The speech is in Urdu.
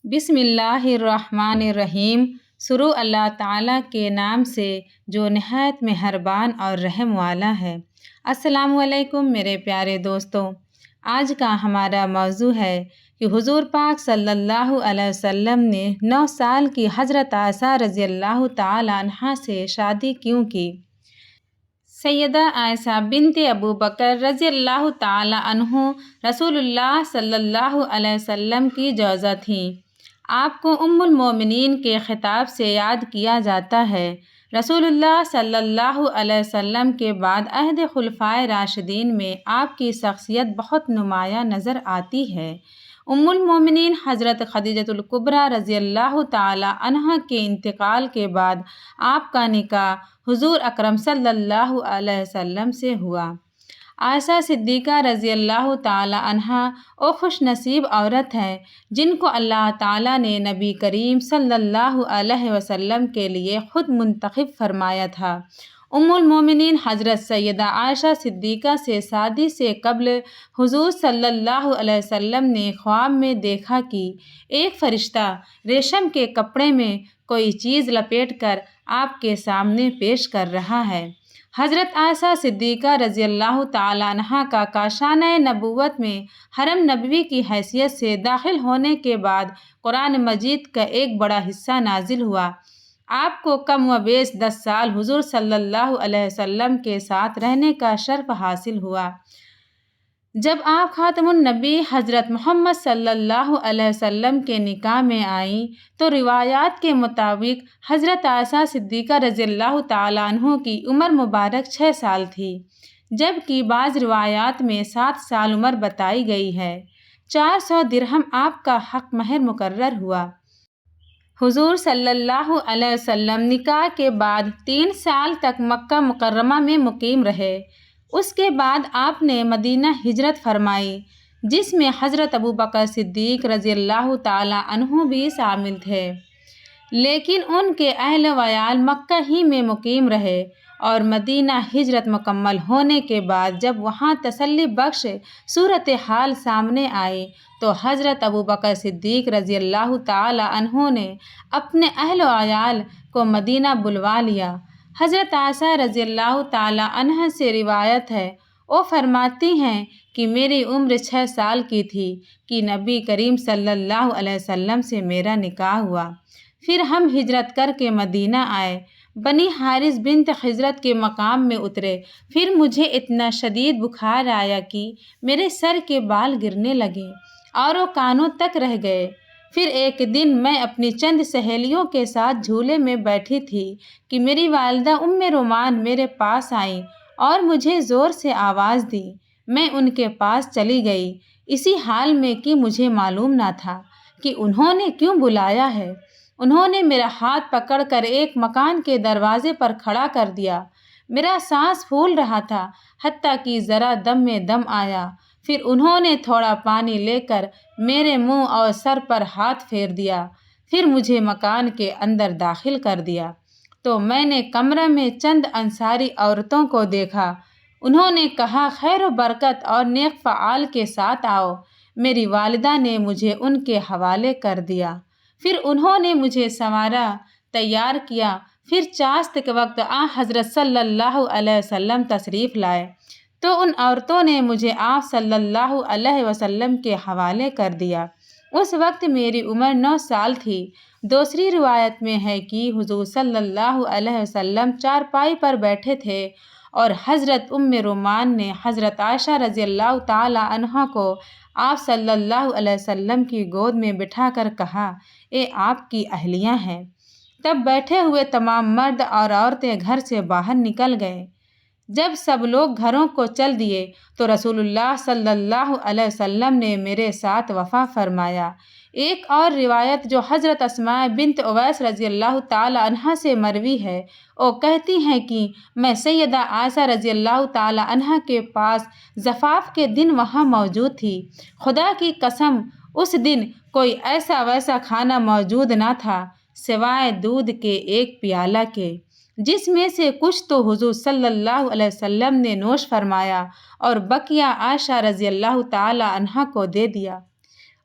بسم اللہ الرحمن الرحیم۔ شروع اللہ تعالیٰ کے نام سے جو نہایت مہربان اور رحم والا ہے۔ السلام علیکم میرے پیارے دوستوں، آج کا ہمارا موضوع ہے کہ حضور پاک صلی اللہ علیہ وسلم نے 9 سال کی حضرت عائشہ رضی اللہ تعالیٰ عنہا سے شادی کیوں کی؟ سیدہ عائشہ بنت ابو بکر رضی اللہ تعالیٰ عنہ رسول اللہ صلی اللہ علیہ وسلم کی زوجہ تھیں۔ آپ کو ام المومنین کے خطاب سے یاد کیا جاتا ہے۔ رسول اللہ صلی اللہ علیہ وسلم کے بعد عہد خلفائے راشدین میں آپ کی شخصیت بہت نمایاں نظر آتی ہے۔ ام المومنین حضرت خدیجہ الکبریٰ رضی اللہ تعالی عنہا کے انتقال کے بعد آپ کا نکاح حضور اکرم صلی اللہ علیہ وسلم سے ہوا۔ عائشہ صدیقہ رضی اللہ تعالی عنہا وہ خوش نصیب عورت ہیں جن کو اللہ تعالیٰ نے نبی کریم صلی اللہ علیہ وسلم کے لیے خود منتخب فرمایا تھا۔ ام المومنین حضرت سیدہ عائشہ صدیقہ سے شادی سے قبل حضور صلی اللہ علیہ وسلم نے خواب میں دیکھا کہ ایک فرشتہ ریشم کے کپڑے میں کوئی چیز لپیٹ کر آپ کے سامنے پیش کر رہا ہے۔ حضرت عائشہ صدیقہ رضی اللہ تعالیٰ عنہا کا کاشانہ نبوت میں حرم نبوی کی حیثیت سے داخل ہونے کے بعد قرآن مجید کا ایک بڑا حصہ نازل ہوا۔ آپ کو کم و بیش 10 سال حضور صلی اللہ علیہ وسلم کے ساتھ رہنے کا شرف حاصل ہوا۔ جب آپ خاتم النبی حضرت محمد صلی اللہ علیہ وسلم کے نکاح میں آئیں تو روایات کے مطابق حضرت عائشہ صدیقہ رضی اللہ تعالیٰ عنہ کی عمر مبارک 6 سال تھی، جبکہ بعض روایات میں 7 سال عمر بتائی گئی ہے۔ 400 درہم آپ کا حق مہر مقرر ہوا۔ حضور صلی اللہ علیہ وسلم نکاح کے بعد 3 سال تک مکہ مکرمہ میں مقیم رہے۔ اس کے بعد آپ نے مدینہ ہجرت فرمائی، جس میں حضرت ابو بکر صدیق رضی اللہ تعالیٰ عنہ بھی شامل تھے، لیکن ان کے اہل وعیال مکہ ہی میں مقیم رہے اور مدینہ ہجرت مکمل ہونے کے بعد جب وہاں تسلی بخش صورتحال سامنے آئی تو حضرت ابو بکر صدیق رضی اللہ تعالیٰ عنہ نے اپنے اہل وعیال کو مدینہ بلوا لیا۔ حضرت عائشہ رضی اللہ تعالیٰ عنہ سے روایت ہے، وہ فرماتی ہیں کہ میری عمر 6 سال کی تھی کہ نبی کریم صلی اللہ علیہ وسلم سے میرا نکاح ہوا۔ پھر ہم ہجرت کر کے مدینہ آئے، بنی حارث بنت خزرج کے مقام میں اترے۔ پھر مجھے اتنا شدید بخار آیا کہ میرے سر کے بال گرنے لگے اور وہ کانوں تک رہ گئے۔ پھر ایک دن میں اپنی چند سہیلیوں کے ساتھ جھولے میں بیٹھی تھی کہ میری والدہ ام رومان میرے پاس آئیں اور مجھے زور سے آواز دی۔ میں ان کے پاس چلی گئی، اسی حال میں کہ مجھے معلوم نہ تھا کہ انہوں نے کیوں بلایا ہے۔ انہوں نے میرا ہاتھ پکڑ کر ایک مکان کے دروازے پر کھڑا کر دیا۔ میرا سانس پھول رہا تھا، حتیٰ کہ ذرا دم میں دم آیا۔ پھر انہوں نے تھوڑا پانی لے کر میرے منہ اور سر پر ہاتھ پھیر دیا، پھر مجھے مکان کے اندر داخل کر دیا تو میں نے کمرے میں چند انصاری عورتوں کو دیکھا۔ انہوں نے کہا، خیر و برکت اور نیک فعال کے ساتھ آؤ۔ میری والدہ نے مجھے ان کے حوالے کر دیا۔ پھر انہوں نے مجھے سنوارا، تیار کیا۔ پھر چاشت کے وقت حضرت صلی اللہ علیہ وسلم تشریف لائے تو ان عورتوں نے مجھے آپ صلی اللہ علیہ وسلم کے حوالے کر دیا۔ اس وقت میری عمر 9 سال تھی۔ دوسری روایت میں ہے کہ حضور صلی اللہ علیہ وسلم چارپائی پر بیٹھے تھے اور حضرت ام رومان نے حضرت عائشہ رضی اللہ تعالیٰ عنہا کو آپ صلی اللہ علیہ وسلم کی گود میں بٹھا کر کہا، یہ آپ کی اہلیہ ہیں۔ تب بیٹھے ہوئے تمام مرد اور عورتیں گھر سے باہر نکل گئے۔ جب سب لوگ گھروں کو چل دیے تو رسول اللہ صلی اللہ علیہ وسلم نے میرے ساتھ وفا فرمایا۔ ایک اور روایت جو حضرت اسماء بنت اویس رضی اللہ تعالی عنہا سے مروی ہے، وہ کہتی ہیں کہ میں سیدہ عائشہ رضی اللہ تعالی عنہا کے پاس زفاف کے دن وہاں موجود تھی۔ خدا کی قسم اس دن کوئی ایسا ویسا کھانا موجود نہ تھا سوائے دودھ کے ایک پیالہ کے، جس میں سے کچھ تو حضور صلی اللہ علیہ وسلم نے نوش فرمایا اور بقیہ عائشہ رضی اللہ تعالی عنہا کو دے دیا۔